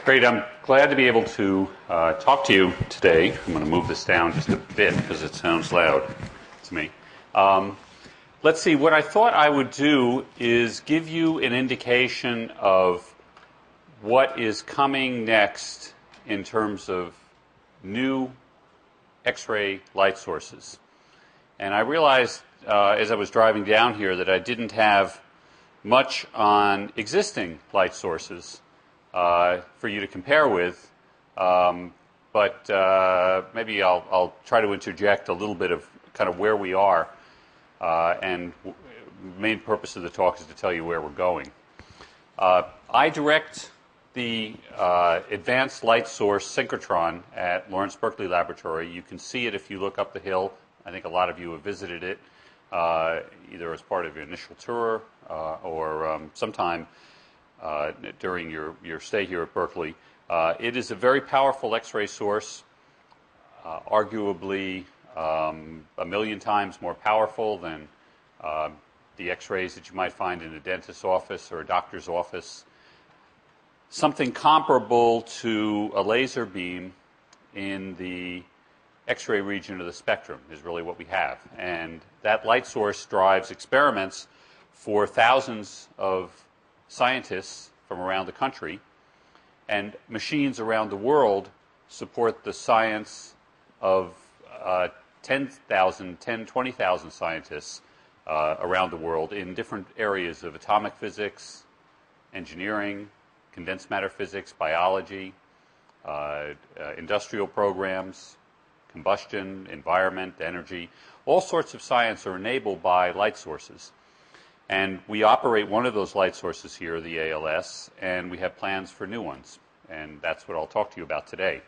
Great. I'm glad to be able to talk to you today. I'm going to move this down just a bit because it sounds loud to me. Let's see. What I thought I would do is give you an indication of what is coming next in terms of new X-ray light sources. And I realized as I was driving down here that I didn't have much on existing light sources for you to compare with, but maybe I'll try to interject a little bit of kind of where we are, and the main purpose of the talk is to tell you where we're going. I direct the Advanced Light Source Synchrotron at Lawrence Berkeley Laboratory. You can see it if you look up the hill. I think a lot of you have visited it, either as part of your initial tour or sometime during your stay here at Berkeley. It is a very powerful X-ray source, arguably a million times more powerful than the X-rays that you might find in a dentist's office or a doctor's office. Something comparable to a laser beam in the X-ray region of the spectrum is really what we have. And that light source drives experiments for thousands of scientists from around the country, and machines around the world support the science of 10,000, 20,000 scientists around the world in different areas of atomic physics, engineering, condensed matter physics, biology, industrial programs, combustion, environment, energy. All sorts of science are enabled by light sources. And we operate one of those light sources here, the ALS, and we have plans for new ones. And that's what I'll talk to you about today.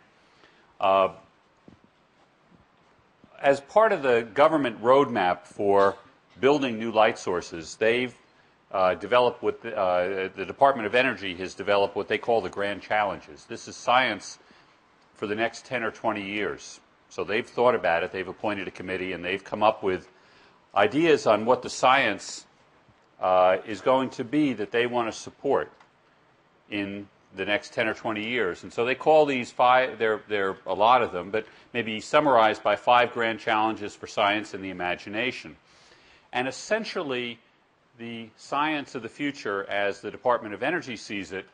As part of the government roadmap for building new light sources, they've developed what the Department of Energy has developed what they call the grand challenges. This is science for the next 10 or 20 years. So they've thought about it, they've appointed a committee, and they've come up with ideas on what the science is going to be that they want to support in the next 10 or 20 years. And so they call these five, there are a lot of them, but maybe summarized by 5 grand challenges for science and the imagination. And essentially, the science of the future, as the Department of Energy sees it,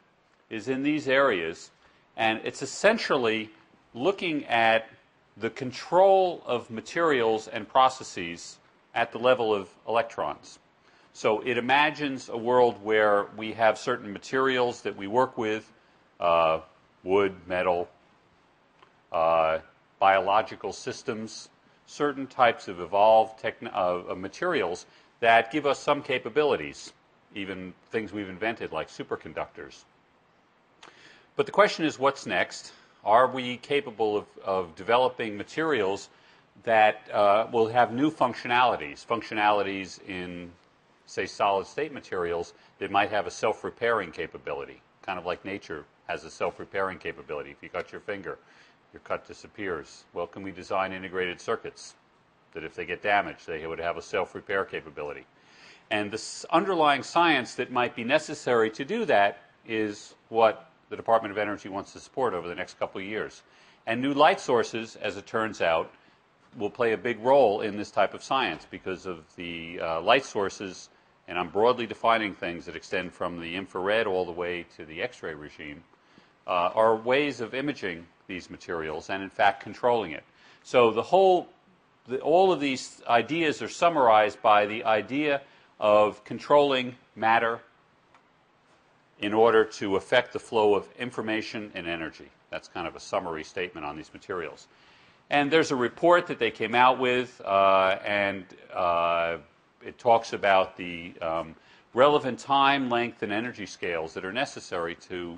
is in these areas. And it's essentially looking at the control of materials and processes at the level of electrons. So it imagines a world where we have certain materials that we work with, wood, metal, biological systems, certain types of evolved materials that give us some capabilities, even things we've invented like superconductors. But the question is, what's next? Are we capable of developing materials that will have new functionalities in, say, solid-state materials that might have a self-repairing capability, kind of like nature has a self-repairing capability. If you cut your finger, your cut disappears. Well, can we design integrated circuits that if they get damaged, they would have a self-repair capability? And the underlying science that might be necessary to do that is what the Department of Energy wants to support over the next couple of years. And new light sources, as it turns out, will play a big role in this type of science because of the light sources, and I'm broadly defining things that extend from the infrared all the way to the X-ray regime, are ways of imaging these materials and, in fact, controlling it. So all of these ideas are summarized by the idea of controlling matter in order to affect the flow of information and energy. That's kind of a summary statement on these materials. And there's a report that they came out with, and it talks about the relevant time, length, and energy scales that are necessary to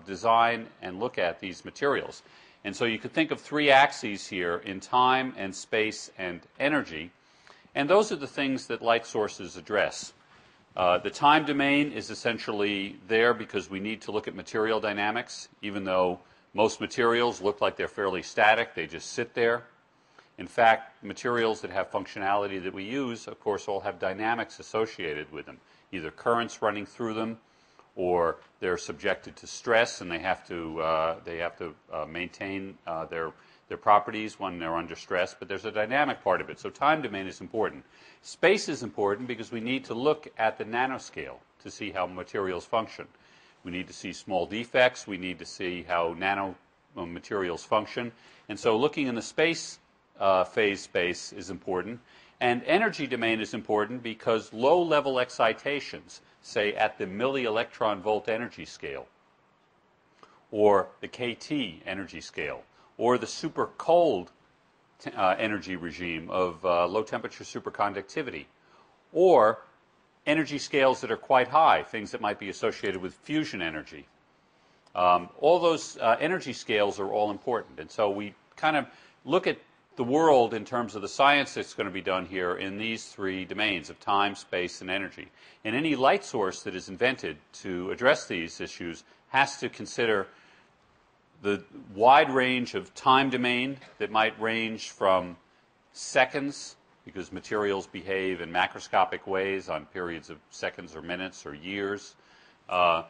design and look at these materials. And so you could think of 3 axes here in time and space and energy, and those are the things that light sources address. The time domain is essentially there because we need to look at material dynamics, even though most materials look like they're fairly static, they just sit there. In fact, materials that have functionality that we use, of course, all have dynamics associated with them, either currents running through them or they're subjected to stress and they have to maintain their properties when they're under stress. But there's a dynamic part of it. So time domain is important. Space is important because we need to look at the nanoscale to see how materials function. We need to see small defects. We need to see how nanomaterials function. And so looking in the space phase space is important. And energy domain is important because low-level excitations, say at the milli-electron volt energy scale, or the KT energy scale, or the super cold energy regime of low-temperature superconductivity, or energy scales that are quite high, things that might be associated with fusion energy. All those energy scales are all important. And so we kind of look at the world in terms of the science that's going to be done here in these three domains of time, space, and energy. And any light source that is invented to address these issues has to consider the wide range of time domain that might range from seconds, because materials behave in macroscopic ways on periods of seconds or minutes or years, but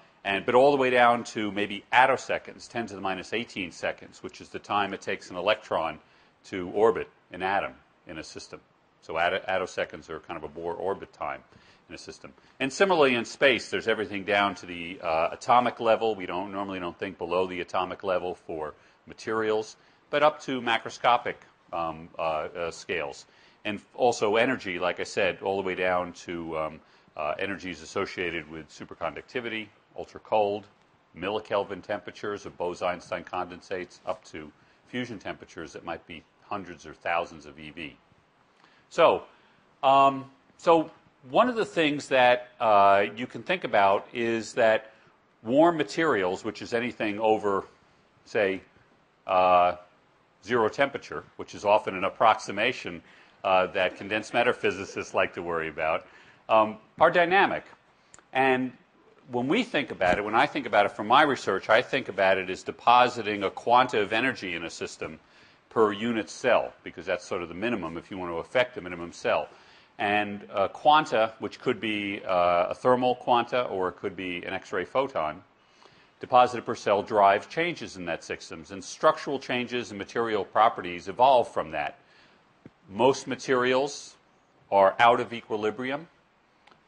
all the way down to maybe attoseconds, 10 to the minus 18 seconds, which is the time it takes an electron to orbit an atom in a system. So attoseconds are kind of a Bohr orbit time in a system. And similarly in space, there's everything down to the atomic level. We normally don't think below the atomic level for materials, but up to macroscopic scales. And also energy, like I said, all the way down to energies associated with superconductivity, ultra-cold, millikelvin temperatures of Bose-Einstein condensates, up to fusion temperatures that might be hundreds or thousands of eV. So one of the things that you can think about is that warm materials, which is anything over, say, 0 temperature, which is often an approximation that condensed matter physicists like to worry about, are dynamic. And when we think about it, when I think about it from my research, I think about it as depositing a quanta of energy in a system per unit cell, because that's sort of the minimum if you want to affect the minimum cell. And quanta, which could be a thermal quanta or it could be an X-ray photon, deposited per cell drives changes in that systems. And structural changes and material properties evolve from that. Most materials are out of equilibrium,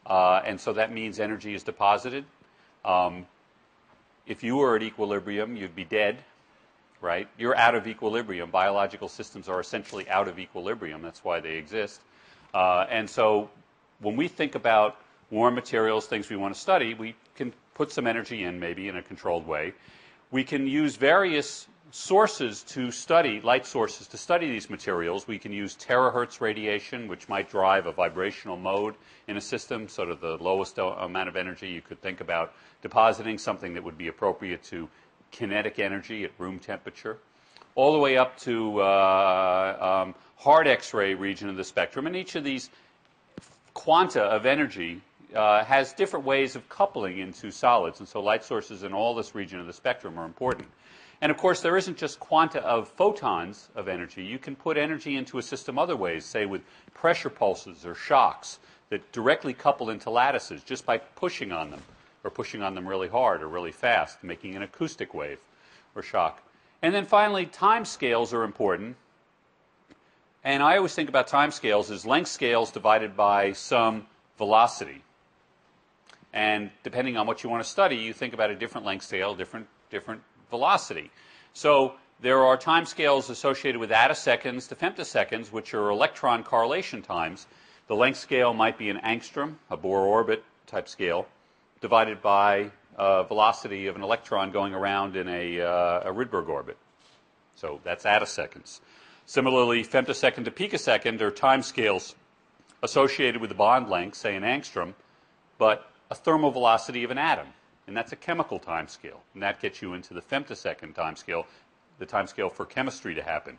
and so that means energy is deposited. If you were at equilibrium, you'd be dead, right? You're out of equilibrium. Biological systems are essentially out of equilibrium. That's why they exist. And so when we think about warm materials, things we want to study, we can put some energy in, maybe in a controlled way. We can use various sources to study, light sources to study these materials. We can use terahertz radiation, which might drive a vibrational mode in a system, sort of the lowest amount of energy. You could think about depositing something that would be appropriate to kinetic energy at room temperature, all the way up to hard X-ray region of the spectrum. And each of these quanta of energy has different ways of coupling into solids. And so light sources in all this region of the spectrum are important. And of course, there isn't just quanta of photons of energy. You can put energy into a system other ways, say with pressure pulses or shocks that directly couple into lattices just by pushing on them, or pushing on them really hard or really fast, making an acoustic wave or shock. And then finally, time scales are important. And I always think about time scales as length scales divided by some velocity. And depending on what you want to study, you think about a different length scale, different velocity. So there are time scales associated with attoseconds to femtoseconds, which are electron correlation times. The length scale might be an angstrom, a Bohr orbit type scale, divided by velocity of an electron going around in a Rydberg orbit. So that's attoseconds. Similarly, femtosecond to picosecond are time scales associated with the bond length, say an angstrom, but a thermal velocity of an atom. And that's a chemical time scale. And that gets you into the femtosecond time scale, the time scale for chemistry to happen.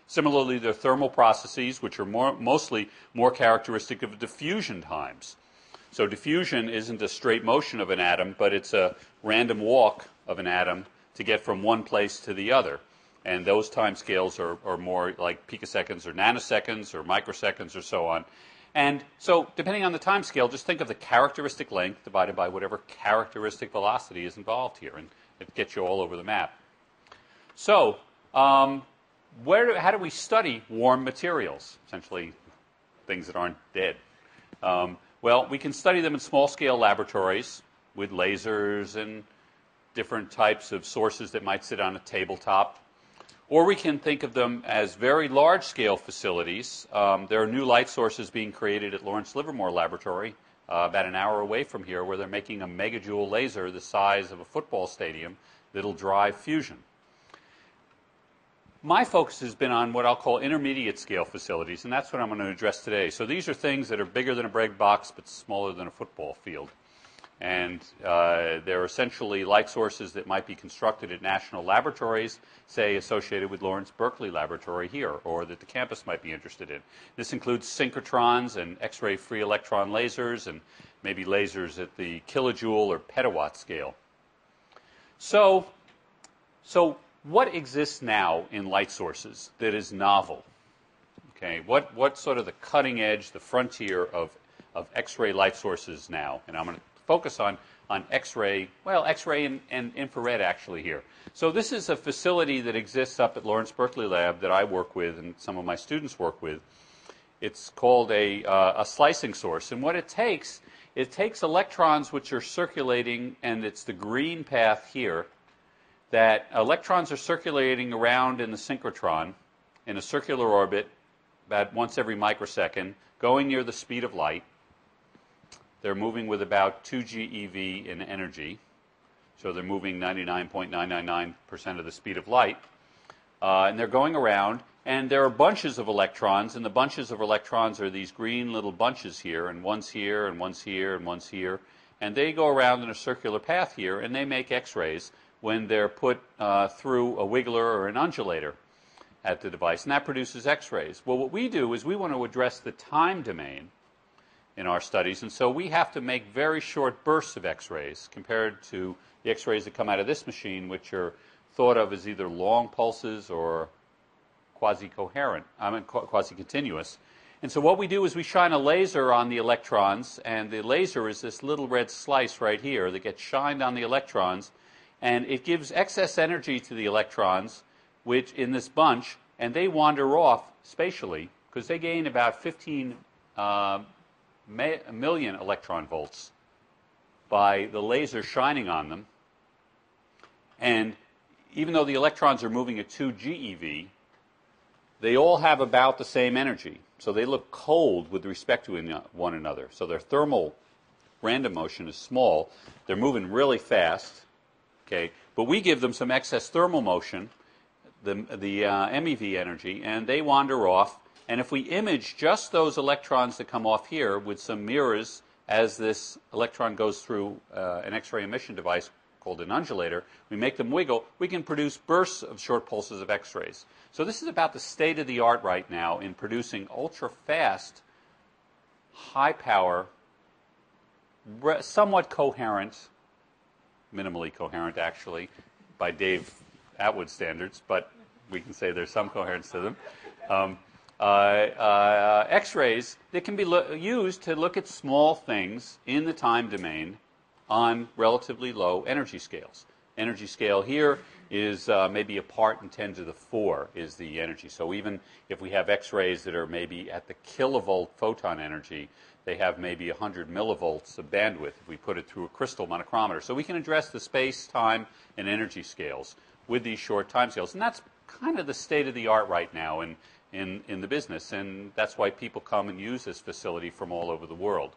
Similarly, there are thermal processes, which are mostly more characteristic of diffusion times. So diffusion isn't a straight motion of an atom, but it's a random walk of an atom to get from one place to the other. And those time scales are more like picoseconds or nanoseconds or microseconds or so on. And so depending on the time scale, just think of the characteristic length divided by whatever characteristic velocity is involved here, and it gets you all over the map. So how do we study warm materials, essentially things that aren't dead? Well, we can study them in small-scale laboratories with lasers and different types of sources that might sit on a tabletop. Or we can think of them as very large-scale facilities. There are new light sources being created at Lawrence Livermore Laboratory, about an hour away from here, where they're making a megajoule laser the size of a football stadium that'll drive fusion. My focus has been on what I'll call intermediate-scale facilities, and that's what I'm going to address today. So these are things that are bigger than a bread box but smaller than a football field. And they're essentially light sources that might be constructed at national laboratories, say associated with Lawrence Berkeley Laboratory here, or that the campus might be interested in. This includes synchrotrons and X-ray free electron lasers, and maybe lasers at the kilojoule or petawatt scale. So what exists now in light sources that is novel? Okay, what's sort of the cutting edge, the frontier of X-ray light sources now? And I'm going to focus on X-ray, well, X-ray and infrared actually here. So this is a facility that exists up at Lawrence Berkeley Lab that I work with and some of my students work with. It's called a slicing source. And what it takes electrons which are circulating, and it's the green path here, that electrons are circulating around in the synchrotron in a circular orbit about once every microsecond, going near the speed of light. They're moving with about 2 GeV in energy, so they're moving 99.999% of the speed of light. And they're going around, and there are bunches of electrons, and the bunches of electrons are these green little bunches here, and one's here, and one's here, and one's here. And they go around in a circular path here, and they make X-rays when they're put through a wiggler or an undulator at the device, and that produces X-rays. Well, what we do is we want to address the time domain in our studies, and so we have to make very short bursts of X-rays compared to the X-rays that come out of this machine, which are thought of as either long pulses or quasi-continuous. And so what we do is we shine a laser on the electrons, and the laser is this little red slice right here that gets shined on the electrons, and it gives excess energy to the electrons, which in this bunch, and they wander off spatially because they gain about 15 million electron volts by the laser shining on them. And even though the electrons are moving at 2 GeV, they all have about the same energy. So they look cold with respect to one another. So their thermal random motion is small. They're moving really fast. Okay, but we give them some excess thermal motion, the MeV energy, and they wander off. And if we image just those electrons that come off here with some mirrors as this electron goes through an X-ray emission device called an undulator, we make them wiggle, we can produce bursts of short pulses of X-rays. So this is about the state of the art right now in producing ultra-fast, high-power, somewhat coherent, minimally coherent actually, by Dave Atwood standards, but we can say there's some coherence to them. X-rays that can be used to look at small things in the time domain on relatively low energy scales. Energy scale here is maybe a part in 10 to the 4 is the energy. So even if we have X-rays that are maybe at the kilovolt photon energy, they have maybe 100 millivolts of bandwidth if we put it through a crystal monochromator. So we can address the space, time, and energy scales with these short time scales. And that's kind of the state of the art right now in the business. And that's why people come and use this facility from all over the world.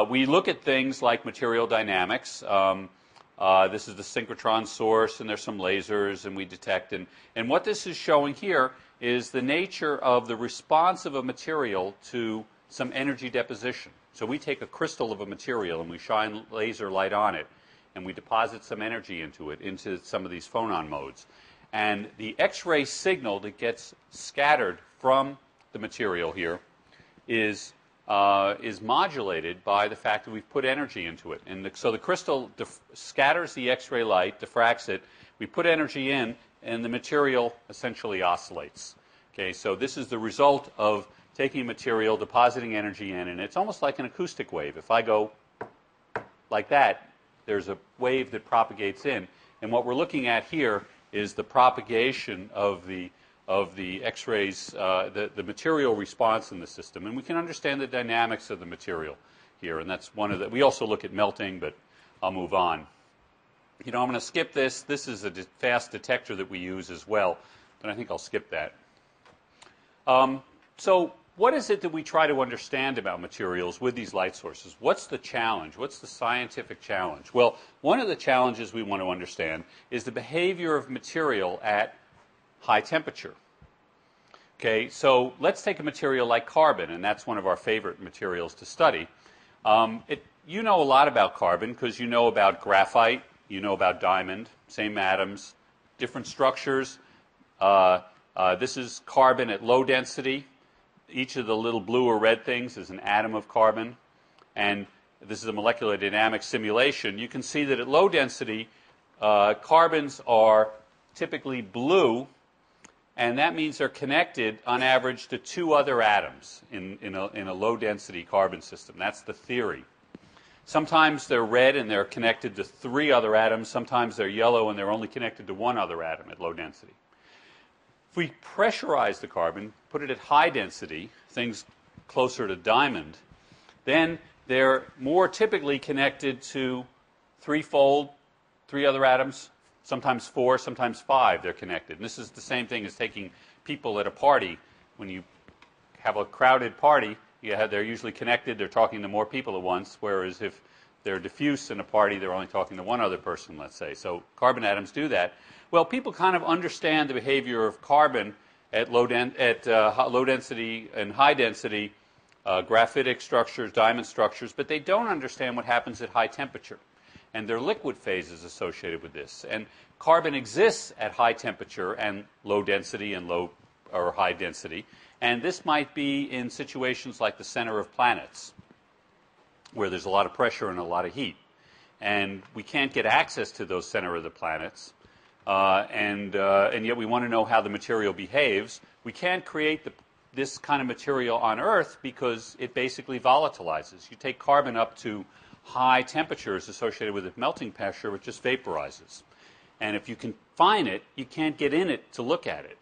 We look at things like material dynamics. This is the synchrotron source, and there's some lasers, and we detect. And what this is showing here is the nature of the response of a material to some energy deposition. So we take a crystal of a material, and we shine laser light on it, and we deposit some energy into it, into some of these phonon modes. And the X-ray signal that gets scattered from the material here is modulated by the fact that we've put energy into it. And so the crystal scatters the X-ray light, diffracts it, we put energy in, and the material essentially oscillates. Okay, so this is the result of taking a material, depositing energy in, and it's almost like an acoustic wave. If I go like that, there's a wave that propagates in. And what we're looking at here is the propagation of the X-rays, the material response in the system. And we can understand the dynamics of the material here. And that's one of the, we also look at melting, but I'll move on. I'm going to skip this. This is a fast detector that we use as well, but I think I'll skip that. So what is it that we try to understand about materials with these light sources? What's the challenge? What's the scientific challenge? Well, one of the challenges we want to understand is the behavior of material at high temperature. Okay, so let's take a material like carbon, and that's one of our favorite materials to study. You know a lot about carbon because you know about graphite, you know about diamond, same atoms, different structures. This is carbon at low density. Each of the little blue or red things is an atom of carbon. And this is a molecular dynamics simulation. You can see that at low density, carbons are typically blue, and that means they're connected on average to two other atoms in a low density carbon system. That's the theory. Sometimes they're red and they're connected to three other atoms. Sometimes they're yellow and they're only connected to one other atom at low density. If we pressurize the carbon, put it at high density, things closer to diamond, then they're more typically connected to three other atoms, sometimes four, sometimes five they're connected. And this is the same thing as taking people at a party. When you have a crowded party, they're usually connected, they're talking to more people at once, whereas if they're diffuse in a party, they're only talking to one other person, let's say. So carbon atoms do that. Well, people kind of understand the behavior of carbon at low density and high density graphitic structures, diamond structures, but they don't understand what happens at high temperature. And there are liquid phases associated with this. And carbon exists at high temperature and low density and low or high density. And this might be in situations like the center of planets, where there's a lot of pressure and a lot of heat. And we can't get access to those center of the planets. And yet we want to know how the material behaves. We can't create this kind of material on Earth because it basically volatilizes. You take carbon up to high temperatures associated with its melting pressure, it just vaporizes. And if you confine it, you can't get in it to look at it.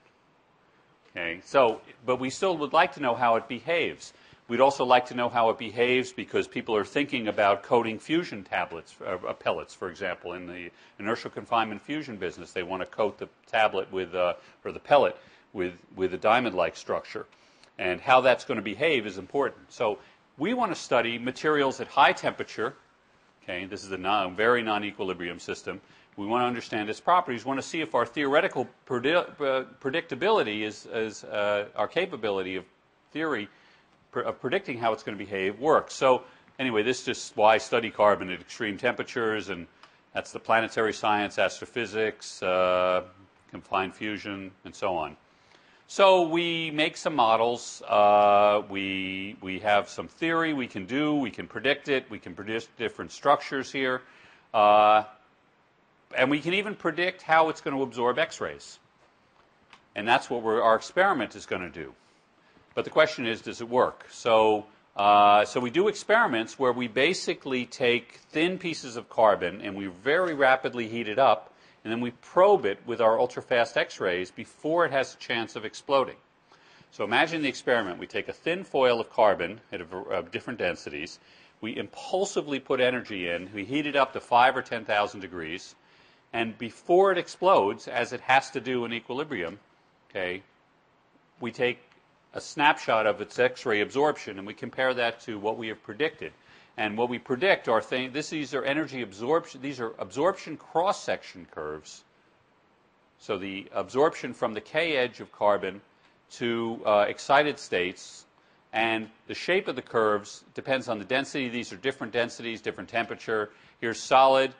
Okay, so, but we still would like to know how it behaves. We'd also like to know how it behaves because people are thinking about coating fusion pellets, for example, in the inertial confinement fusion business. They want to coat the tablet with, or the pellet with a diamond-like structure. And how that's going to behave is important. So we want to study materials at high temperature. Okay, this is a very non-equilibrium system. We want to understand its properties. We want to see if our theoretical predictability is our capability of theory of predicting how it's going to behave works. So anyway, this is just why I study carbon at extreme temperatures, and that's the planetary science, astrophysics, confined fusion, and so on. So we make some models. We have some theory we can do. We can predict it. We can predict different structures here. And we can even predict how it's going to absorb X-rays. And that's what our experiment is going to do. But the question is, does it work? So we do experiments where we basically take thin pieces of carbon and we very rapidly heat it up, and then we probe it with our ultra-fast X-rays before it has a chance of exploding. So imagine the experiment. We take a thin foil of carbon at different densities. We impulsively put energy in. We heat it up to 5,000 or 10,000 degrees. And before it explodes, as it has to do in equilibrium, okay, we take a snapshot of its X-ray absorption, and we compare that to what we have predicted. And what we predict are these are energy absorption. These are absorption cross-section curves. So the absorption from the K edge of carbon to excited states, and the shape of the curves depends on the density. These are different densities, different temperature. Here's solid.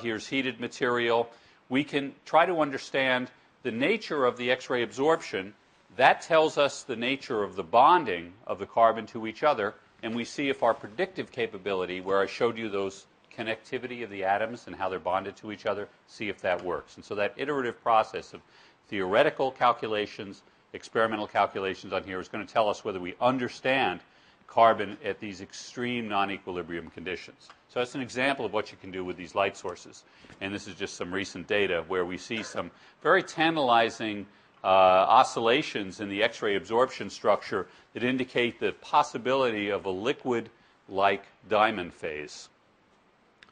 Here's heated material. We can try to understand the nature of the X-ray absorption. That tells us the nature of the bonding of the carbon to each other, and we see if our predictive capability, where I showed you those connectivity of the atoms and how they're bonded to each other, see if that works. And so that iterative process of theoretical calculations experimental calculations on here is going to tell us whether we understand carbon at these extreme non-equilibrium conditions. So that's an example of what you can do with these light sources. And this is just some recent data where we see some very tantalizing oscillations in the X-ray absorption structure that indicate the possibility of a liquid-like diamond phase.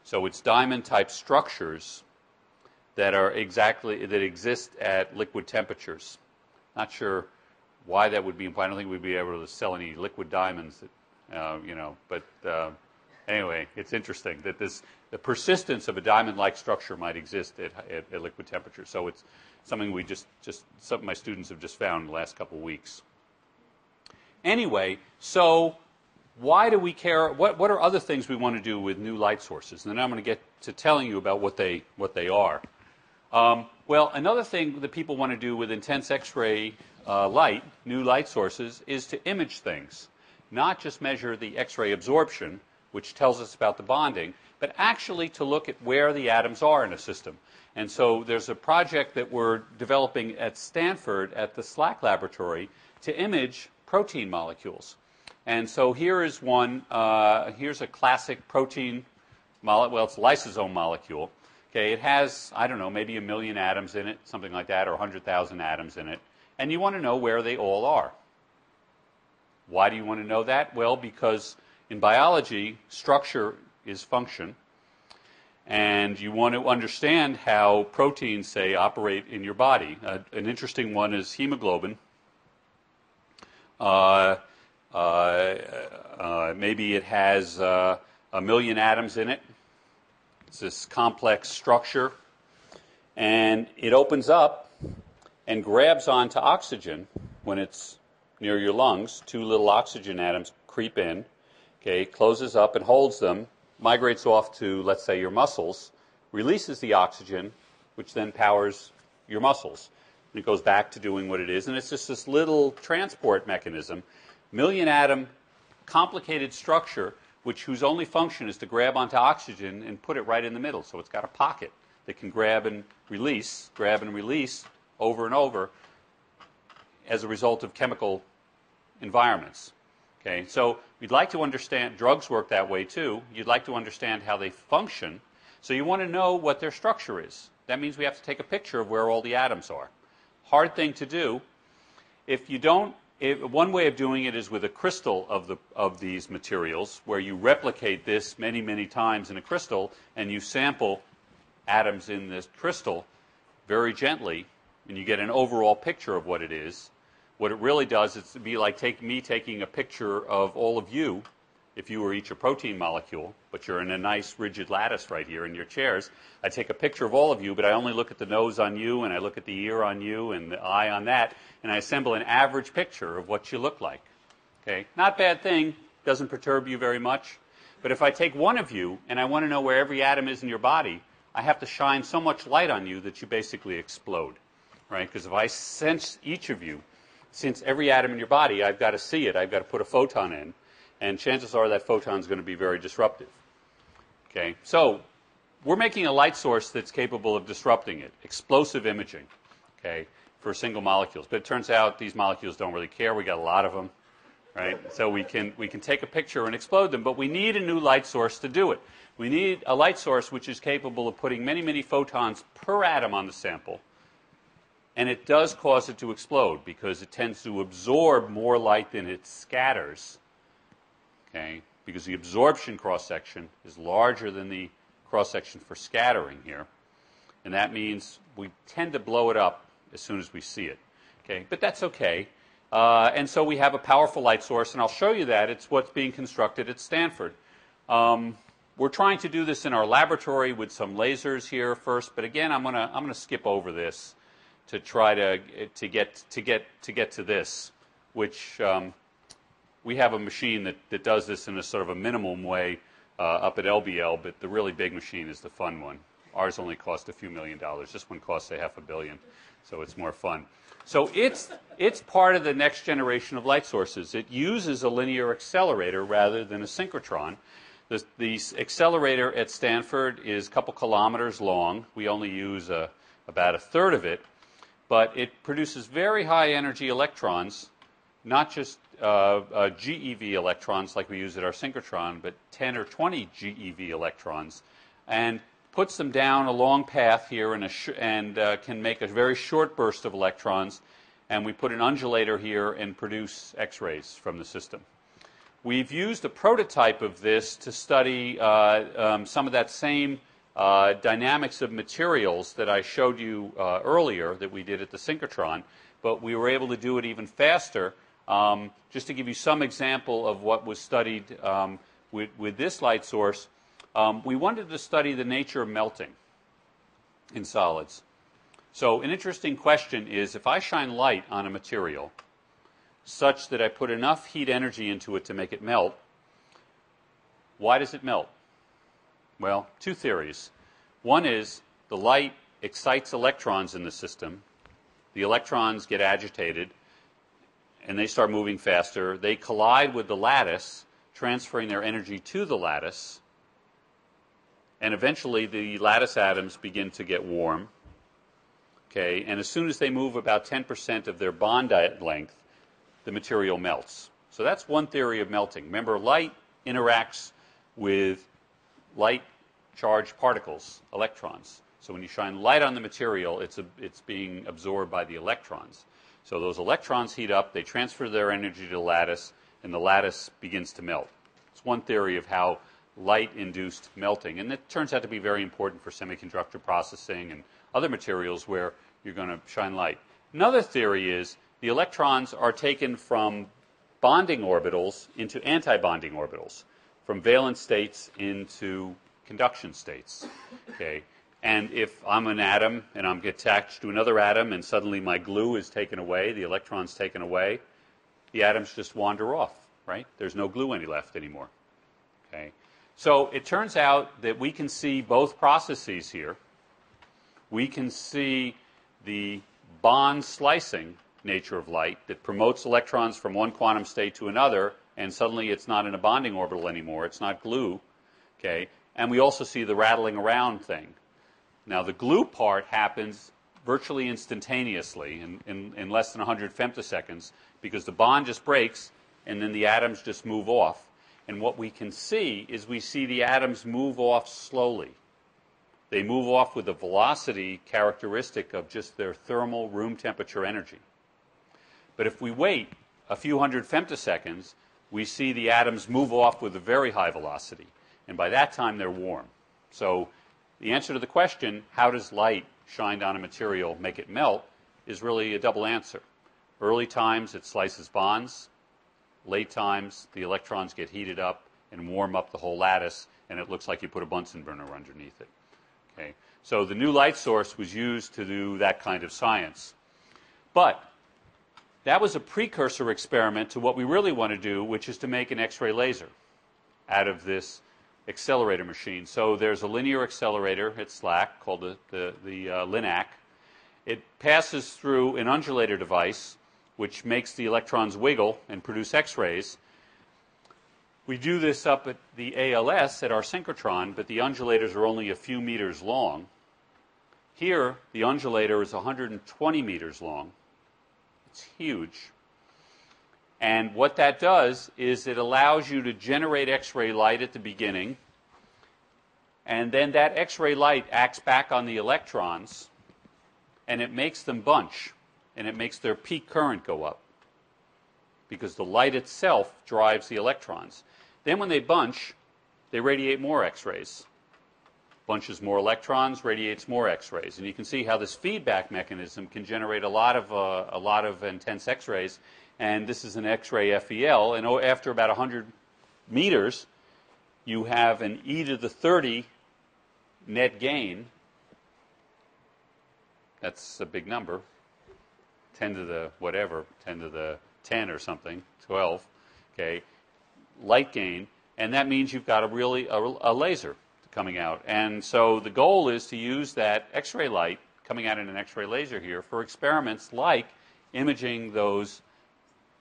So it's diamond-type structures that exist at liquid temperatures. Not sure why that would be implied. I don't think we'd be able to sell any liquid diamonds, But anyway, it's interesting that the persistence of a diamond-like structure might exist at liquid temperature. So it's something something my students have just found in the last couple of weeks. Anyway, so why do we care? What are other things we want to do with new light sources? And then I'm going to get to telling you about what they are. Well, another thing that people want to do with intense X-ray light, new light sources, is to image things. Not just measure the X-ray absorption, which tells us about the bonding, but actually to look at where the atoms are in a system. And so there's a project that we're developing at Stanford at the SLAC laboratory to image protein molecules. And so here is one. Here's a classic protein molecule. Well, it's a lysosome molecule. Okay, it has, I don't know, maybe 1 million atoms in it, something like that, or 100,000 atoms in it. And you want to know where they all are. Why do you want to know that? Well, because in biology, structure is function. And you want to understand how proteins, say, operate in your body. An interesting one is hemoglobin. Maybe it has 1 million atoms in it. It's this complex structure. And it opens up and grabs onto oxygen when it's near your lungs. 2 little oxygen atoms creep in, okay, closes up and holds them, migrates off to, let's say, your muscles, releases the oxygen, which then powers your muscles. And it goes back to doing what it is. And it's just this little transport mechanism, 1 million atom, complicated structure, whose only function is to grab onto oxygen and put it right in the middle. So it's got a pocket that can grab and release over and over as a result of chemical environments. Okay, so we'd like to understand, drugs work that way too. You'd like to understand how they function. So you want to know what their structure is. That means we have to take a picture of where all the atoms are. Hard thing to do. If you don't, one way of doing it is with a crystal of these materials, where you replicate this many, many times in a crystal, and you sample atoms in this crystal very gently, and you get an overall picture of what it is. What it really does is to be like me taking a picture of all of you, if you were each a protein molecule, but you're in a nice rigid lattice right here in your chairs. I take a picture of all of you, but I only look at the nose on you, and I look at the ear on you, and the eye on that, and I assemble an average picture of what you look like. Okay, not a bad thing, doesn't perturb you very much. But if I take one of you, and I want to know where every atom is in your body, I have to shine so much light on you that you basically explode, right? Because if I sense each of you, since every atom in your body, I've got to see it, I've got to put a photon in, and chances are that photon is going to be very disruptive. Okay, so we're making a light source that's capable of disrupting it, explosive imaging, okay, for single molecules. But it turns out these molecules don't really care. We got a lot of them, right? So we can take a picture and explode them, but we need a new light source to do it. We need a light source which is capable of putting many, many photons per atom on the sample. And it does cause it to explode because it tends to absorb more light than it scatters. Okay, because the absorption cross-section is larger than the cross-section for scattering here. And that means we tend to blow it up as soon as we see it. Okay, but that's okay. And so we have a powerful light source, and I'll show you that. It's what's being constructed at Stanford. We're trying to do this in our laboratory with some lasers here first, but again, I'm gonna skip over this to try to get to this, which we have a machine that does this in a sort of a minimum way up at LBL, but the really big machine is the fun one. Ours only cost a few $1 million. This one costs a $500 million, so it's more fun. So it's part of the next generation of light sources. It uses a linear accelerator rather than a synchrotron. The accelerator at Stanford is a couple kilometers long. We only use about a third of it. but it produces very high energy electrons, not just GeV electrons like we use at our synchrotron, but 10 or 20 GeV electrons, and puts them down a long path here and can make a very short burst of electrons, and we put an undulator here and produce X-rays from the system. We've used a prototype of this to study some of that same dynamics of materials that I showed you earlier that we did at the synchrotron, but we were able to do it even faster. Just to give you some example of what was studied with this light source, we wanted to study the nature of melting in solids. So an interesting question is, if I shine light on a material such that I put enough heat energy into it to make it melt, why does it melt? Well, two theories. One is the light excites electrons in the system. The electrons get agitated, and they start moving faster. They collide with the lattice, transferring their energy to the lattice, and eventually the lattice atoms begin to get warm. Okay, and as soon as they move about 10% of their bond length, the material melts. So that's one theory of melting. Remember, light interacts with light-charged particles, electrons. So when you shine light on the material, it's being absorbed by the electrons. So those electrons heat up, they transfer their energy to the lattice, and the lattice begins to melt. It's one theory of how light-induced melting, and it turns out to be very important for semiconductor processing and other materials where you're going to shine light. Another theory is the electrons are taken from bonding orbitals into anti-bonding orbitals, from valence states into conduction states. Okay? And if I'm an atom and I'm attached to another atom and suddenly my glue is taken away, the electron's taken away, the atoms just wander off, right? There's no glue left anymore. Okay? So it turns out that we can see both processes here. We can see the bond slicing nature of light that promotes electrons from one quantum state to another, and suddenly it's not in a bonding orbital anymore. It's not glue. Okay? And we also see the rattling around thing. Now, the glue part happens virtually instantaneously in less than 100 femtoseconds because the bond just breaks and then the atoms just move off. And what we can see is we see the atoms move off slowly. They move off with a velocity characteristic of just their thermal room temperature energy. But if we wait a few hundred femtoseconds, we see the atoms move off with a very high velocity. And by that time, they're warm. So the answer to the question, how does light shined on a material make it melt, is really a double answer. Early times, it slices bonds. Late times, the electrons get heated up and warm up the whole lattice, and it looks like you put a Bunsen burner underneath it. Okay? So the new light source was used to do that kind of science. But that was a precursor experiment to what we really want to do, which is to make an X-ray laser out of this accelerator machine. So there's a linear accelerator at SLAC called the LINAC. It passes through an undulator device, which makes the electrons wiggle and produce X-rays. We do this up at the ALS at our synchrotron, but the undulators are only a few meters long. Here, the undulator is 120 meters long. It's huge. And what that does is it allows you to generate X-ray light at the beginning, and then that X-ray light acts back on the electrons, and it makes them bunch, and it makes their peak current go up, because the light itself drives the electrons. Then when they bunch, they radiate more X-rays. Bunches more electrons, radiates more X-rays. And you can see how this feedback mechanism can generate a lot of intense X-rays. And this is an X-ray FEL, and after about 100 meters, you have an e to the 30 net gain. That's a big number. 10 to the whatever, 10 to the 10 or something, 12, okay, light gain, and that means you've got a laser coming out. And so the goal is to use that X-ray light coming out in an X-ray laser here for experiments like imaging those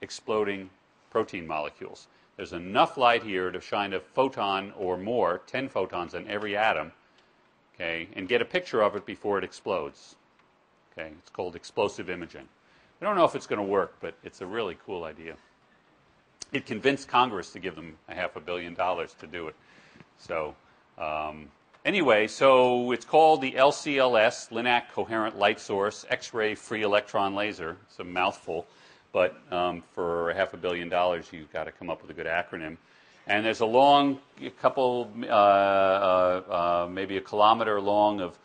exploding protein molecules. There's enough light here to shine a photon or more, 10 photons on every atom, okay, and get a picture of it before it explodes. Okay, it's called explosive imaging. I don't know if it's going to work, but it's a really cool idea. It convinced Congress to give them $500 million to do it. So anyway, so it's called the LCLS, Linac Coherent Light Source X-ray Free Electron Laser. It's a mouthful, but for $500 million, you've got to come up with a good acronym. And there's a long, couple, maybe a kilometer long of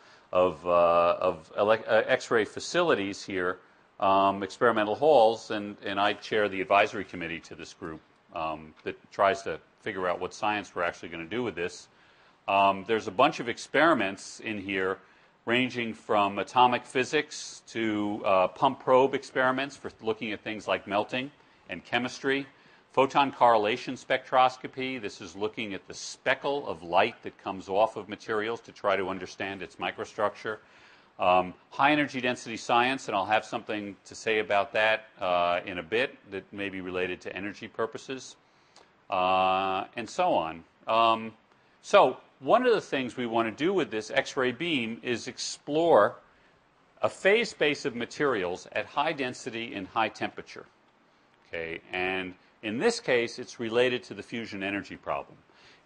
X-ray facilities here, experimental halls, and I chair the advisory committee to this group that tries to figure out what science we're actually going to do with this. There's a bunch of experiments in here ranging from atomic physics to pump probe experiments for looking at things like melting and chemistry. Photon correlation spectroscopy, this is looking at the speckle of light that comes off of materials to try to understand its microstructure. High energy density science, and I'll have something to say about that in a bit that may be related to energy purposes, and so on. So one of the things we want to do with this X-ray beam is explore a phase space of materials at high density and high temperature. Okay, and in this case, it's related to the fusion energy problem.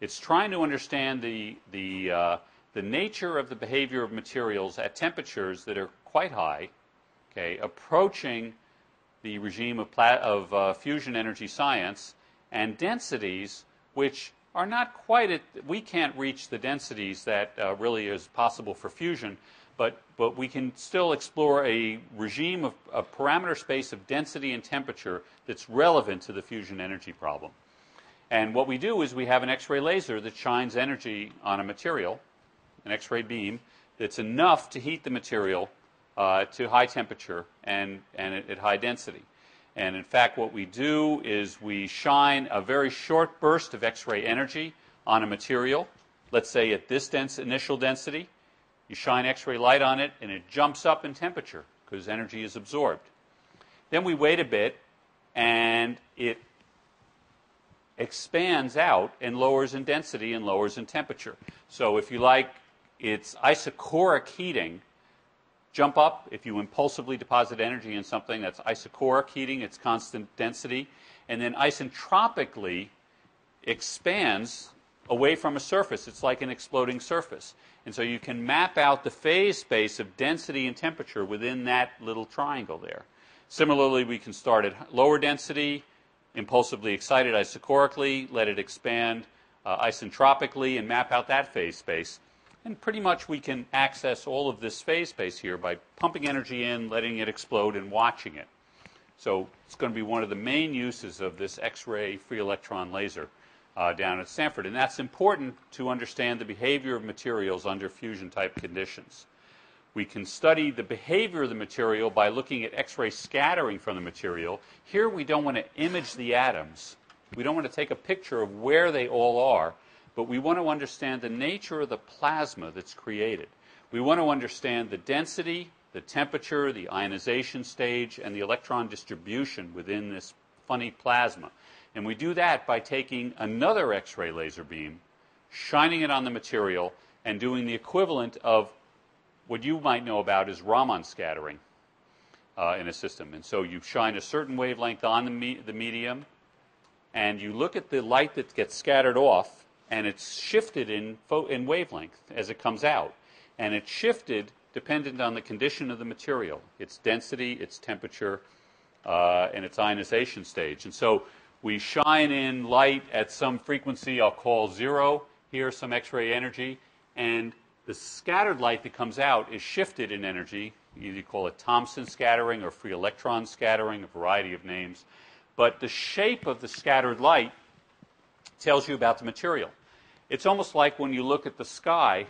It's trying to understand the nature of the behavior of materials at temperatures that are quite high, okay, approaching the regime of fusion energy science, and densities which are not quite at, we can't reach the densities that really is possible for fusion, but we can still explore a regime of a parameter space of density and temperature that's relevant to the fusion energy problem. And what we do is we have an X-ray laser that shines energy on a material, an X-ray beam, that's enough to heat the material to high temperature and at high density. And in fact, what we do is we shine a very short burst of X-ray energy on a material, let's say at this initial density. You shine X-ray light on it, and it jumps up in temperature because energy is absorbed. Then we wait a bit, and it expands out and lowers in density and lowers in temperature. So if you like, it's isochoric heating. Jump up, if you impulsively deposit energy in something, that's isochoric heating, it's constant density. And then isentropically expands away from a surface. It's like an exploding surface. And so you can map out the phase space of density and temperature within that little triangle there. Similarly, we can start at lower density, impulsively excite it isochorically, let it expand isentropically, and map out that phase space. And pretty much we can access all of this phase space here by pumping energy in, letting it explode, and watching it. So it's going to be one of the main uses of this X-ray free electron laser down at Stanford. And that's important to understand the behavior of materials under fusion-type conditions. We can study the behavior of the material by looking at X-ray scattering from the material. Here we don't want to image the atoms. We don't want to take a picture of where they all are, but we want to understand the nature of the plasma that's created. We want to understand the density, the temperature, the ionization stage, and the electron distribution within this funny plasma. And we do that by taking another X-ray laser beam, shining it on the material, and doing the equivalent of what you might know about as Raman scattering in a system. And so you shine a certain wavelength on the medium, and you look at the light that gets scattered off, and it's shifted in wavelength as it comes out. And it's shifted dependent on the condition of the material, its density, its temperature, and its ionization stage. And so we shine in light at some frequency I'll call 0. Here's some X-ray energy. And the scattered light that comes out is shifted in energy. You call it Thomson scattering or free electron scattering, a variety of names. But the shape of the scattered light tells you about the material. It's almost like when you look at the sky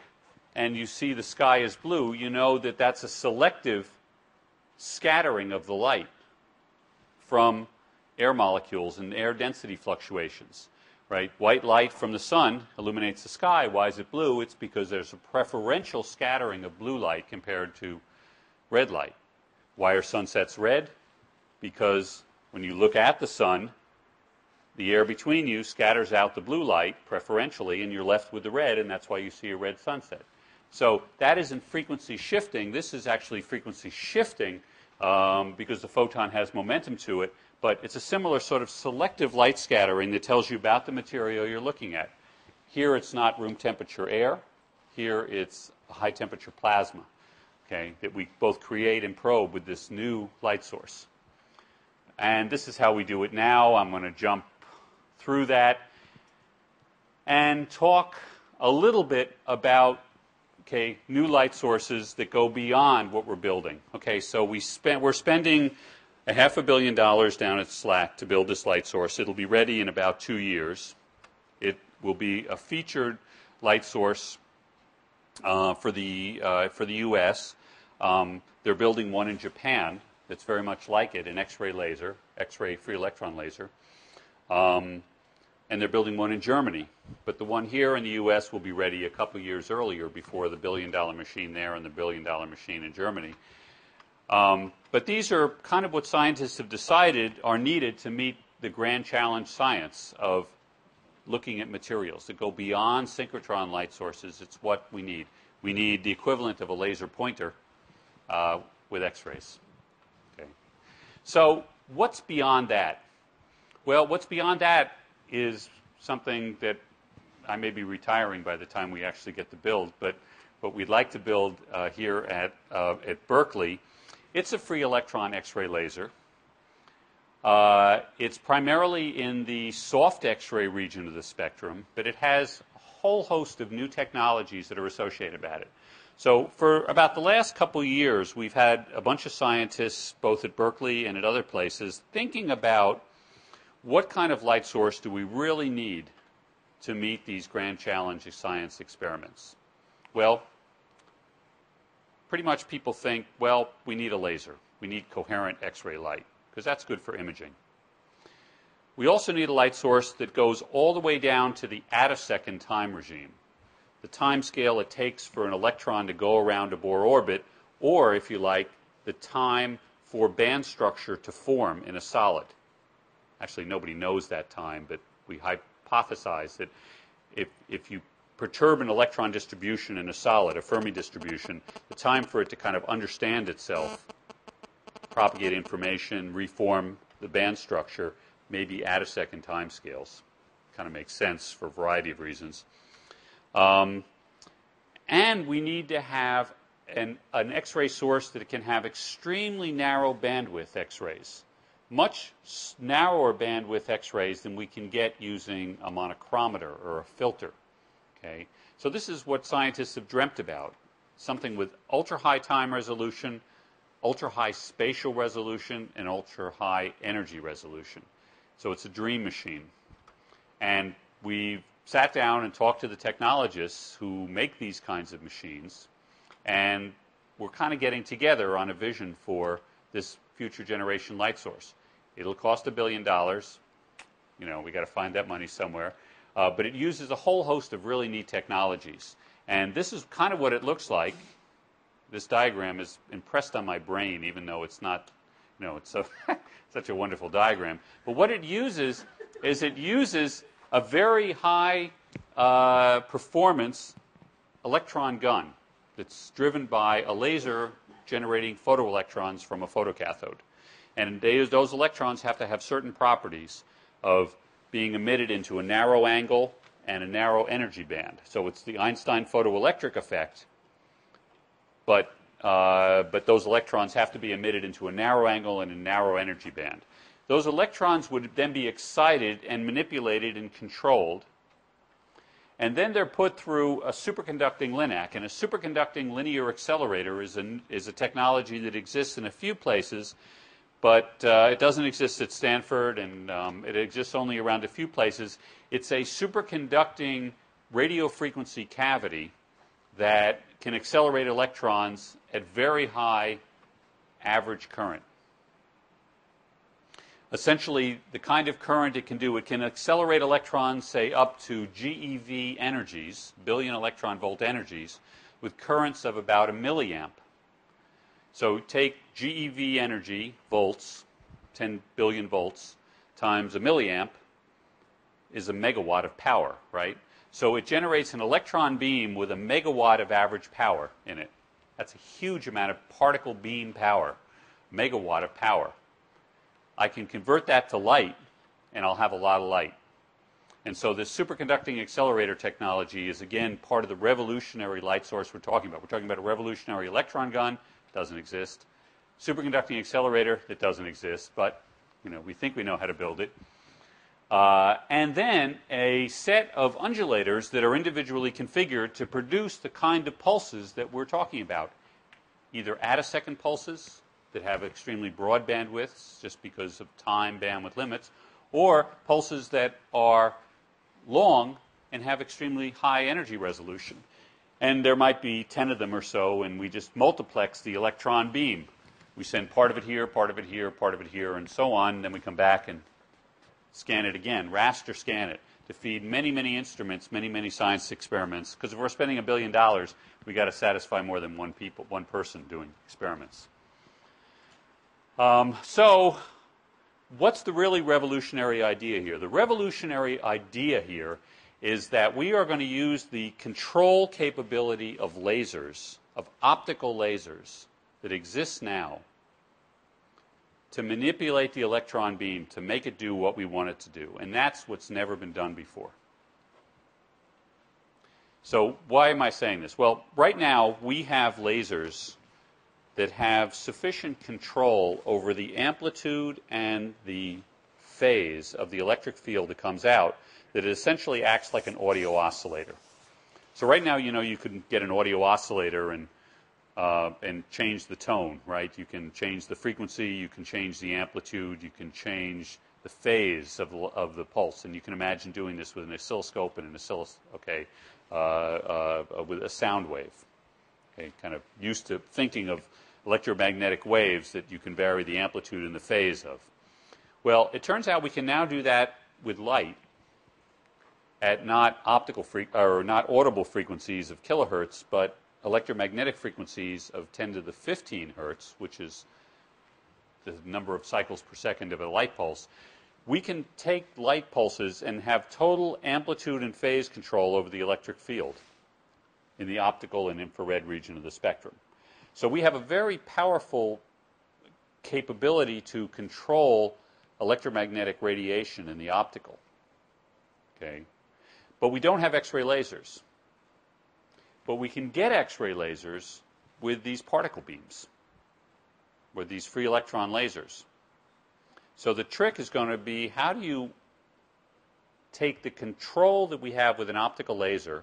and you see the sky is blue, you know that that's a selective scattering of the light from air molecules and air density fluctuations. Right? White light from the sun illuminates the sky. Why is it blue? It's because there's a preferential scattering of blue light compared to red light. Why are sunsets red? Because when you look at the sun, the air between you scatters out the blue light preferentially, and you're left with the red, and that's why you see a red sunset. So that isn't frequency shifting. This is actually frequency shifting because the photon has momentum to it. But it's a similar sort of selective light scattering that tells you about the material you're looking at. Here it's not room temperature air. Here it's high temperature plasma, okay, that we both create and probe with this new light source. And this is how we do it now. I'm going to jump through that and talk a little bit about, okay, new light sources that go beyond what we're building. Okay, so we're spending $500 million down at SLAC to build this light source. It'll be ready in about 2 years. It will be a featured light source for the U.S. They're building one in Japan that's very much like it, an X-ray laser, X-ray free electron laser. And they're building one in Germany. But the one here in the U.S. will be ready a couple years earlier before the billion-dollar machine there and the billion-dollar machine in Germany. But these are kind of what scientists have decided are needed to meet the grand challenge science of looking at materials that go beyond synchrotron light sources. It's what we need. We need the equivalent of a laser pointer with X-rays. Okay. So what's beyond that? Well, what's beyond that is something that I may be retiring by the time we actually get to build, but we'd like to build here at Berkeley. It's a free electron X-ray laser. It's primarily in the soft X-ray region of the spectrum, but it has a whole host of new technologies that are associated with it. So for about the last couple of years, we've had a bunch of scientists, both at Berkeley and at other places, thinking about what kind of light source do we really need to meet these grand challenge of science experiments. Well, pretty much people think, well, we need a laser. We need coherent X-ray light, because that's good for imaging. We also need a light source that goes all the way down to the attosecond time regime, the time scale it takes for an electron to go around a Bohr orbit, or, if you like, the time for band structure to form in a solid. Actually, nobody knows that time, but we hypothesize that if you perturb an electron distribution in a solid, a Fermi distribution, the time for it to kind of understand itself, propagate information, reform the band structure, may be attosecond time scales. Kind of makes sense for a variety of reasons. And we need to have an X-ray source that can have extremely narrow bandwidth X-rays, much narrower bandwidth X-rays than we can get using a monochromator or a filter. Okay? So this is what scientists have dreamt about, something with ultra-high time resolution, ultra-high spatial resolution, and ultra-high energy resolution. So it's a dream machine. And we've sat down and talked to the technologists who make these kinds of machines, and we're kind of getting together on a vision for this future generation light source. It'll cost $1 billion. You know, we got to find that money somewhere. But it uses a whole host of really neat technologies. And this is kind of what it looks like. This diagram is impressed on my brain, even though it's not, you know, it's so such a wonderful diagram. But what it uses is it uses a very high performance electron gun that's driven by a laser generating photoelectrons from a photocathode. And those electrons have to have certain properties of being emitted into a narrow angle and a narrow energy band. So it's the Einstein photoelectric effect, but those electrons have to be emitted into a narrow angle and a narrow energy band. Those electrons would then be excited and manipulated and controlled, and then they're put through a superconducting LINAC. And a superconducting linear accelerator is a technology that exists in a few places, but it doesn't exist at Stanford, and it exists only around a few places. It's a superconducting radio frequency cavity that can accelerate electrons at very high average current. Essentially, the kind of current it can do, it can accelerate electrons, say, up to GeV energies, billion electron volt energies, with currents of about 1 milliamp. So take GeV energy, volts, 10 billion volts, times 1 milliamp is a megawatt of power, right? So it generates an electron beam with a megawatt of average power in it. That's a huge amount of particle beam power, megawatt of power. I can convert that to light, and I'll have a lot of light. And so this superconducting accelerator technology is, again, part of the revolutionary light source we're talking about. We're talking about a revolutionary electron gun. Doesn't exist. Superconducting accelerator, that doesn't exist, but we think we know how to build it. And then a set of undulators that are individually configured to produce the kind of pulses that we're talking about. Either attosecond pulses that have extremely broad bandwidths just because of time bandwidth limits, or pulses that are long and have extremely high energy resolution. And there might be 10 of them or so, and we just multiplex the electron beam. We send part of it here, part of it here, part of it here, and so on. Then we come back and scan it again, raster scan it, to feed many, many instruments, many, many science experiments. Because if we're spending $1 billion, we got to satisfy more than one person doing experiments. So what's the really revolutionary idea here? The revolutionary idea here is that we are going to use the control capability of lasers, of optical lasers that exist now, to manipulate the electron beam to make it do what we want it to do. And that's what's never been done before. So why am I saying this? Well, right now we have lasers that have sufficient control over the amplitude and the phase of the electric field that comes out that it essentially acts like an audio oscillator. So right now, you can get an audio oscillator and change the tone, right? You can change the frequency, you can change the amplitude, you can change the phase of the pulse, and you can imagine doing this with an oscilloscope and with a sound wave. Okay, kind of used to thinking of electromagnetic waves that you can vary the amplitude and the phase of. Well, it turns out we can now do that with light at not not audible frequencies of kilohertz, but electromagnetic frequencies of 10 to the 15 hertz, which is the number of cycles per second of a light pulse. We can take light pulses and have total amplitude and phase control over the electric field in the optical and infrared region of the spectrum. So we have a very powerful capability to control electromagnetic radiation in the optical. Okay? But we don't have X-ray lasers. But we can get X-ray lasers with these particle beams, with these free electron lasers. So the trick is going to be, how do you take the control that we have with an optical laser,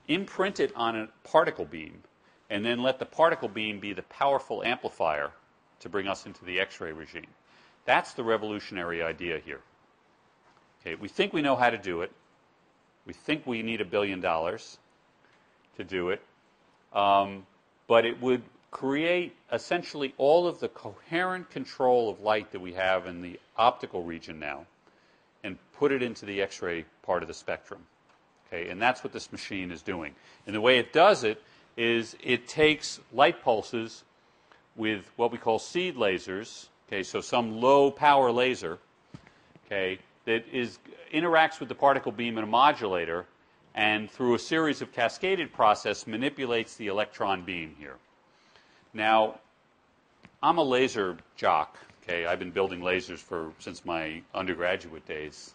imprint it on a particle beam, and then let the particle beam be the powerful amplifier to bring us into the X-ray regime? That's the revolutionary idea here. Okay, we think we know how to do it. We think we need $1 billion to do it. But it would create essentially all of the coherent control of light that we have in the optical region now and put it into the X-ray part of the spectrum. Okay, and that's what this machine is doing. And the way it does it is it takes light pulses with what we call seed lasers, okay, so some low power laser, okay, that interacts with the particle beam in a modulator, and through a series of cascaded process manipulates the electron beam here. Now, I'm a laser jock. Okay, I've been building lasers since my undergraduate days,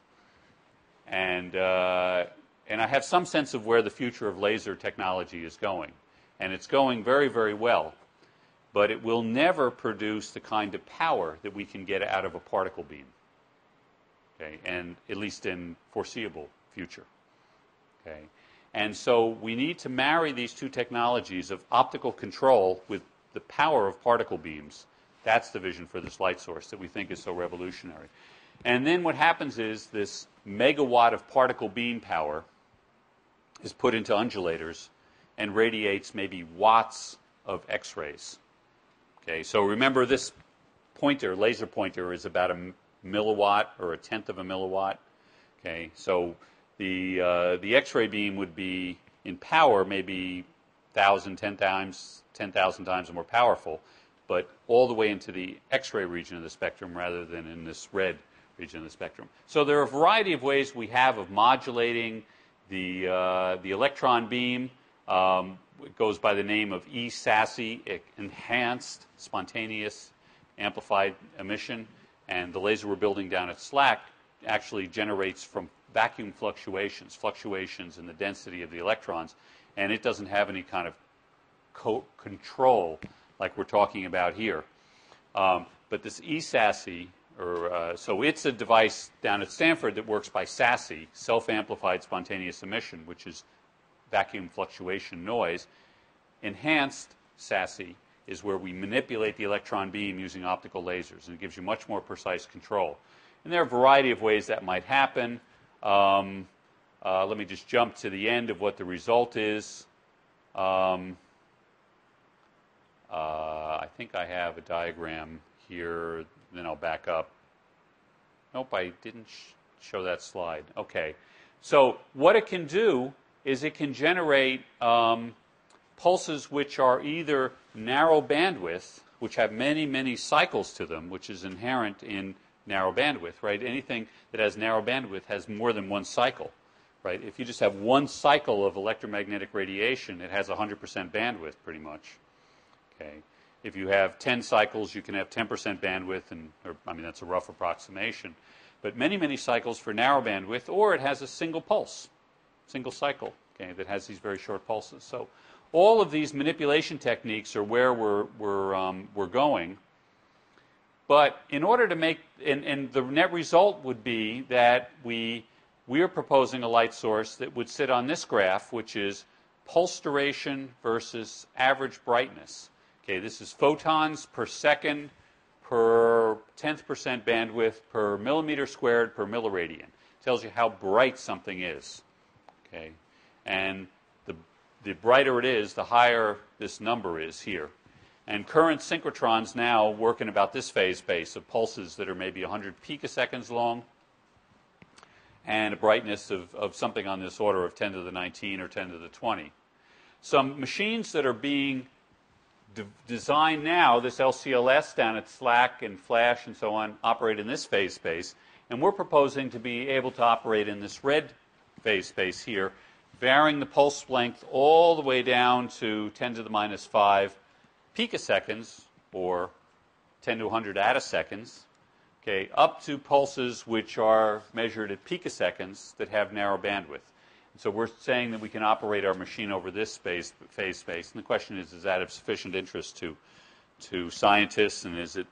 and I have some sense of where the future of laser technology is going, and it's going very, very well. But it will never produce the kind of power that we can get out of a particle beam. Okay, and at least in foreseeable future. Okay, and so we need to marry these two technologies of optical control with the power of particle beams. That's the vision for this light source that we think is so revolutionary. And then what happens is this megawatt of particle beam power is put into undulators and radiates maybe watts of X-rays. Okay, so remember this pointer, laser pointer, is about a milliwatt or a tenth of a milliwatt. Okay, so the X-ray beam would be in power maybe 10,000 times more powerful, but all the way into the X-ray region of the spectrum rather than in this red region of the spectrum. So there are a variety of ways we have of modulating The electron beam goes by the name of ESASI, Enhanced Spontaneous Amplified Emission, and the laser we're building down at SLAC actually generates from vacuum fluctuations in the density of the electrons, and it doesn't have any kind of control like we're talking about here. But this ESASI, so it's a device down at Stanford that works by SASI, self-amplified spontaneous emission, which is vacuum fluctuation noise. Enhanced SASI is where we manipulate the electron beam using optical lasers, and it gives you much more precise control. And there are a variety of ways that might happen. Let me just jump to the end of what the result is. I think I have a diagram here, then I'll back up. Nope, I didn't show that slide. Okay. So what it can do is it can generate pulses which are either narrow bandwidth, which have many, many cycles to them, which is inherent in narrow bandwidth, right? Anything that has narrow bandwidth has more than one cycle, right? If you just have one cycle of electromagnetic radiation, it has 100% bandwidth pretty much, okay? If you have 10 cycles, you can have 10% bandwidth, that's a rough approximation. But many, many cycles for narrow bandwidth, or it has a single pulse, single cycle, okay, that has these very short pulses. So all of these manipulation techniques are where we're going. But in order to make, and the net result would be that we are proposing a light source that would sit on this graph, which is pulse duration versus average brightness. Okay, this is photons per second per 10th percent bandwidth per millimeter squared per milliradian. Tells you how bright something is. Okay, and the brighter it is, the higher this number is here. And current synchrotrons now work in about this phase space of pulses that are maybe 100 picoseconds long and a brightness of something on this order of 10 to the 19 or 10 to the 20. Some machines that are being designed now, this LCLS down at SLAC and Flash and so on, operate in this phase space. And we're proposing to be able to operate in this red phase space here, varying the pulse length all the way down to 10 to the minus 5 picoseconds, or 10 to 100 attoseconds, okay, up to pulses which are measured at picoseconds that have narrow bandwidth. And so we're saying that we can operate our machine over this phase space. And the question is that of sufficient interest to scientists, and is it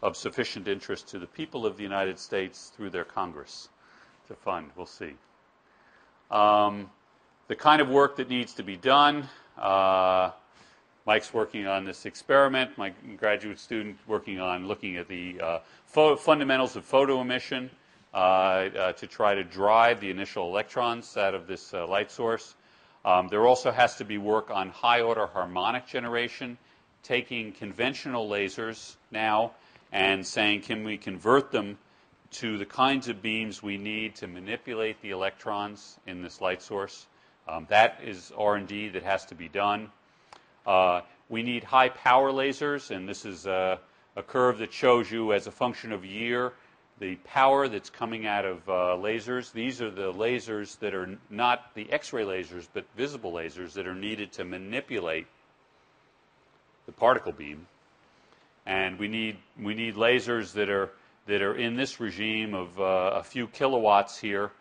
of sufficient interest to the people of the United States through their Congress to fund? We'll see. The kind of work that needs to be done, Mike's working on this experiment, my graduate student working on looking at the fundamentals of photoemission to try to drive the initial electrons out of this light source. There also has to be work on high-order harmonic generation, taking conventional lasers now and saying, can we convert them to the kinds of beams we need to manipulate the electrons in this light source? That is R&D that has to be done. We need high power lasers, and this is a curve that shows you as a function of year the power that's coming out of lasers. These are the lasers that are not the X-ray lasers, but visible lasers that are needed to manipulate the particle beam. And we need lasers that are in this regime of a few kilowatts here,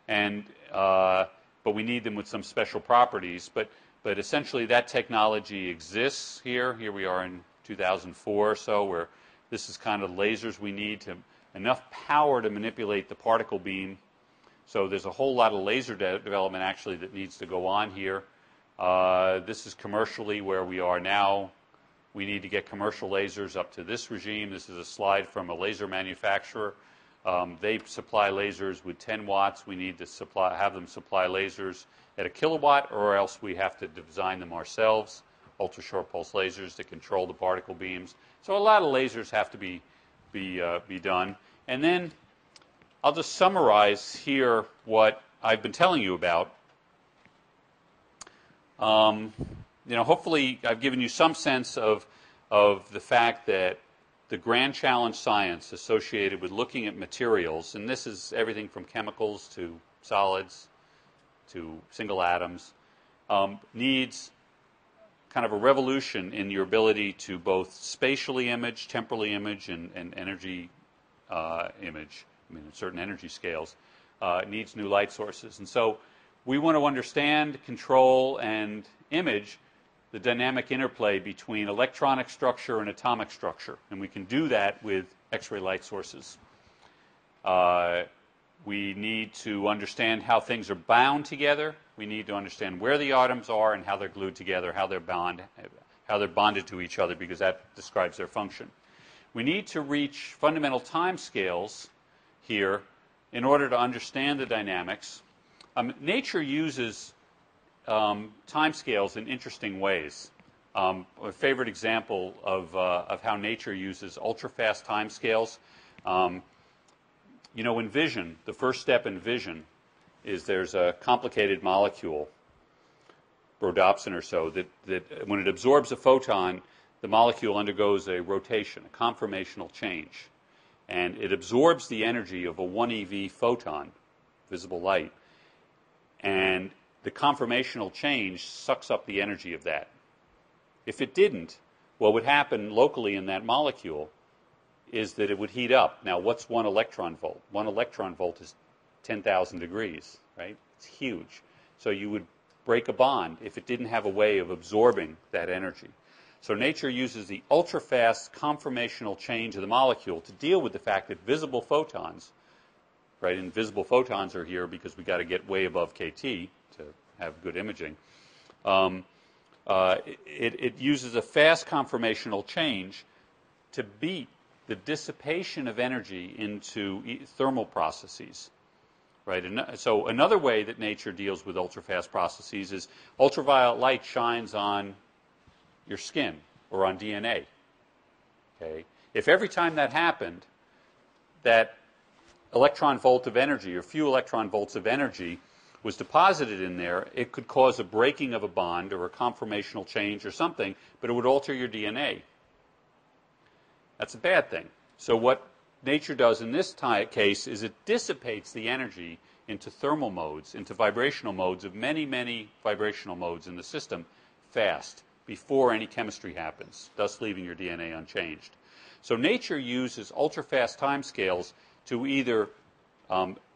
and but we need them with some special properties. But essentially that technology exists here. Here we are in 2004 or so, where this is kind of lasers we need to enough power to manipulate the particle beam. So there's a whole lot of laser development actually that needs to go on here. This is commercially where we are now. We need to get commercial lasers up to this regime. This is a slide from a laser manufacturer. They supply lasers with 10 watts. We need to have them supply lasers at a kilowatt, or else we have to design them ourselves, ultra-short pulse lasers to control the particle beams. So a lot of lasers have to be done. And then I'll just summarize here what I've been telling you about. Hopefully I've given you some sense of the fact that the grand challenge science associated with looking at materials, and this is everything from chemicals to solids, to single atoms, needs kind of a revolution in your ability to both spatially image, temporally image, and energy image. I mean, at certain energy scales, it needs new light sources. And so we want to understand, control, and image the dynamic interplay between electronic structure and atomic structure. And we can do that with X-ray light sources. We need to understand how things are bound together. We need to understand where the atoms are and how they're glued together, how they're bonded to each other, because that describes their function. We need to reach fundamental time scales here in order to understand the dynamics. Nature uses time scales in interesting ways. A favorite example of how nature uses ultra-fast time scales. In vision, the first step in vision is there's a complicated molecule, rhodopsin or so, that when it absorbs a photon, the molecule undergoes a rotation, a conformational change. And it absorbs the energy of a 1 eV photon, visible light, and the conformational change sucks up the energy of that. If it didn't, what would happen locally in that molecule is that it would heat up. Now, what's 1 electron volt? 1 electron volt is 10,000 degrees, right? It's huge. So you would break a bond if it didn't have a way of absorbing that energy. So nature uses the ultra-fast conformational change of the molecule to deal with the fact that visible photons, right, and visible photons are here because we got to get way above KT to have good imaging. It uses a fast conformational change to beat the dissipation of energy into thermal processes, right? And so another way that nature deals with ultra-fast processes is ultraviolet light shines on your skin or on DNA. Okay? If every time that happened, that electron volt of energy or few electron volts of energy was deposited in there, it could cause a breaking of a bond or a conformational change or something, but it would alter your DNA. That's a bad thing. So what nature does in this case is it dissipates the energy into thermal modes, into vibrational modes of many, many vibrational modes in the system fast, before any chemistry happens, thus leaving your DNA unchanged. So nature uses ultra-fast timescales to either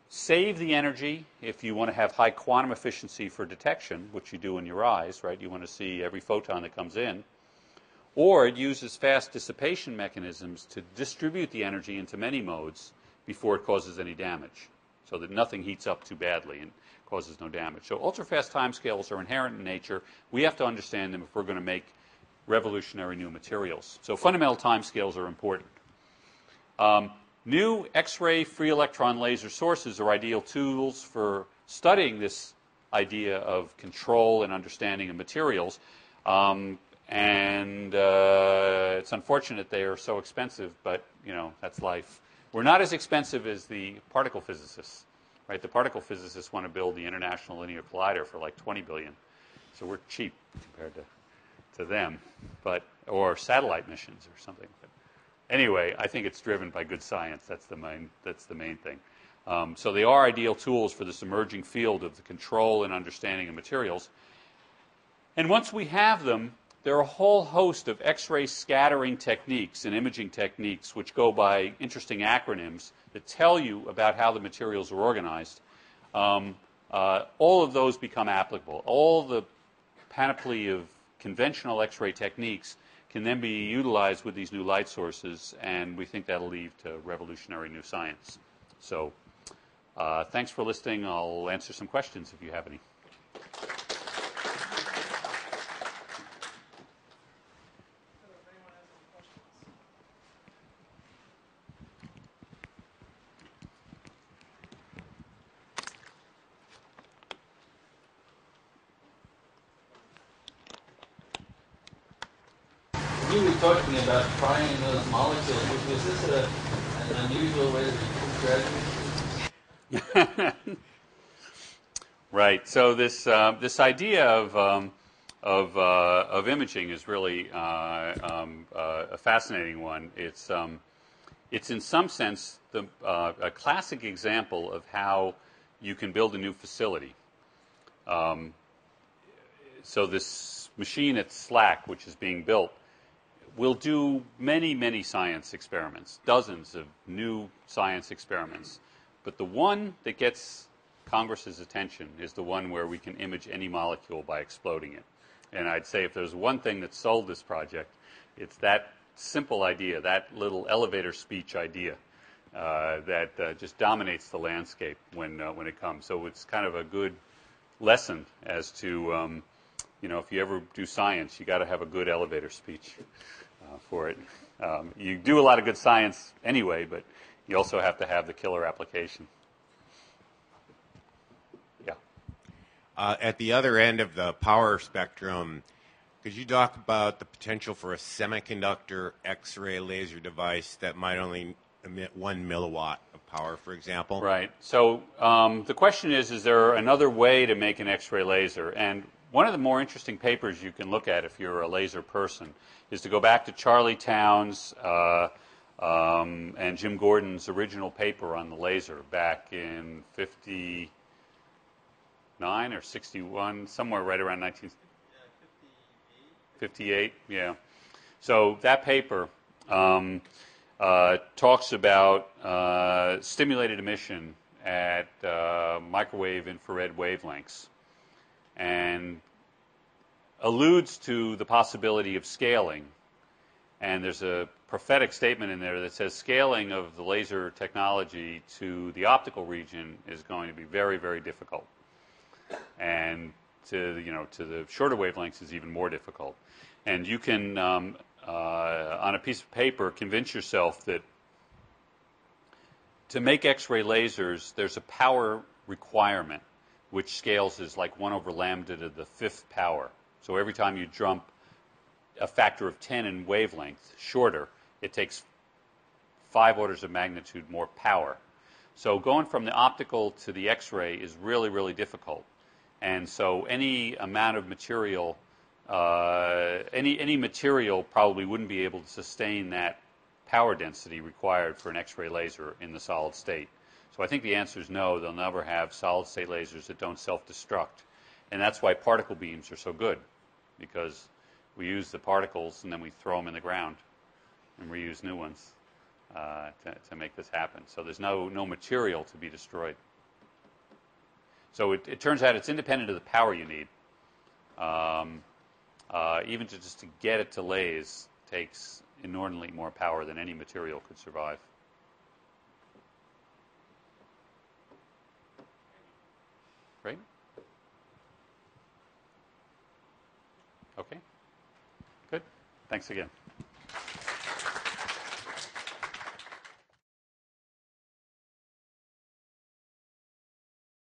save the energy if you want to have high quantum efficiency for detection, which you do in your eyes, right? You want to see every photon that comes in. Or it uses fast dissipation mechanisms to distribute the energy into many modes before it causes any damage, so that nothing heats up too badly and causes no damage. So ultra-fast timescales are inherent in nature. We have to understand them if we're going to make revolutionary new materials. So fundamental timescales are important. New X-ray free electron laser sources are ideal tools for studying this idea of control and understanding of materials. It's unfortunate they are so expensive, but, that's life. We're not as expensive as the particle physicists, right? The particle physicists want to build the International Linear Collider for like $20 billion. So we're cheap compared to them, or satellite missions or something. But anyway, I think it's driven by good science. That's the main thing. So they are ideal tools for this emerging field of the control and understanding of materials. And once we have them, there are a whole host of X-ray scattering techniques and imaging techniques which go by interesting acronyms that tell you about how the materials are organized. All of those become applicable. All the panoply of conventional X-ray techniques can then be utilized with these new light sources, and we think that'll lead to revolutionary new science. So thanks for listening. I'll answer some questions if you have any. You were talking about prying those molecules. Was this an unusual way to graduate? Right. So this idea of imaging is really a fascinating one. It's in some sense a classic example of how you can build a new facility. So this machine at SLAC, which is being built, will do many, many science experiments, dozens of new science experiments. But the one that gets Congress's attention is the one where we can image any molecule by exploding it. And I'd say if there's one thing that sold this project, it's that simple idea, that little elevator speech idea that just dominates the landscape when it comes. So it's kind of a good lesson as to, if you ever do science, you got to have a good elevator speech for it. You do a lot of good science anyway, but you also have to have the killer application. Yeah. At the other end of the power spectrum, could you talk about the potential for a semiconductor X-ray laser device that might only emit 1 milliwatt of power, for example? Right. So the question is there another way to make an X-ray laser? And one of the more interesting papers you can look at if you're a laser person is to go back to Charlie Towns and Jim Gordon's original paper on the laser back in 59 or 61, somewhere right around 1958. Yeah. So that paper talks about stimulated emission at microwave infrared wavelengths and alludes to the possibility of scaling. And there's a prophetic statement in there that says scaling of the laser technology to the optical region is going to be very, very difficult. And to the shorter wavelengths is even more difficult. And you can, on a piece of paper, convince yourself that to make X-ray lasers, there's a power requirement, which scales as like 1 over lambda to the 5th power. So every time you jump a factor of 10 in wavelength shorter, it takes 5 orders of magnitude more power. So going from the optical to the X-ray is really, really difficult. And so any amount of material, any material probably wouldn't be able to sustain that power density required for an X-ray laser in the solid state. So I think the answer is no. They'll never have solid-state lasers that don't self-destruct. And that's why particle beams are so good, because we use the particles and then we throw them in the ground and reuse new ones to make this happen. So there's no material to be destroyed. So it turns out it's independent of the power you need. Even just to get it to laze takes inordinately more power than any material could survive. Great. Okay. Good. Thanks again.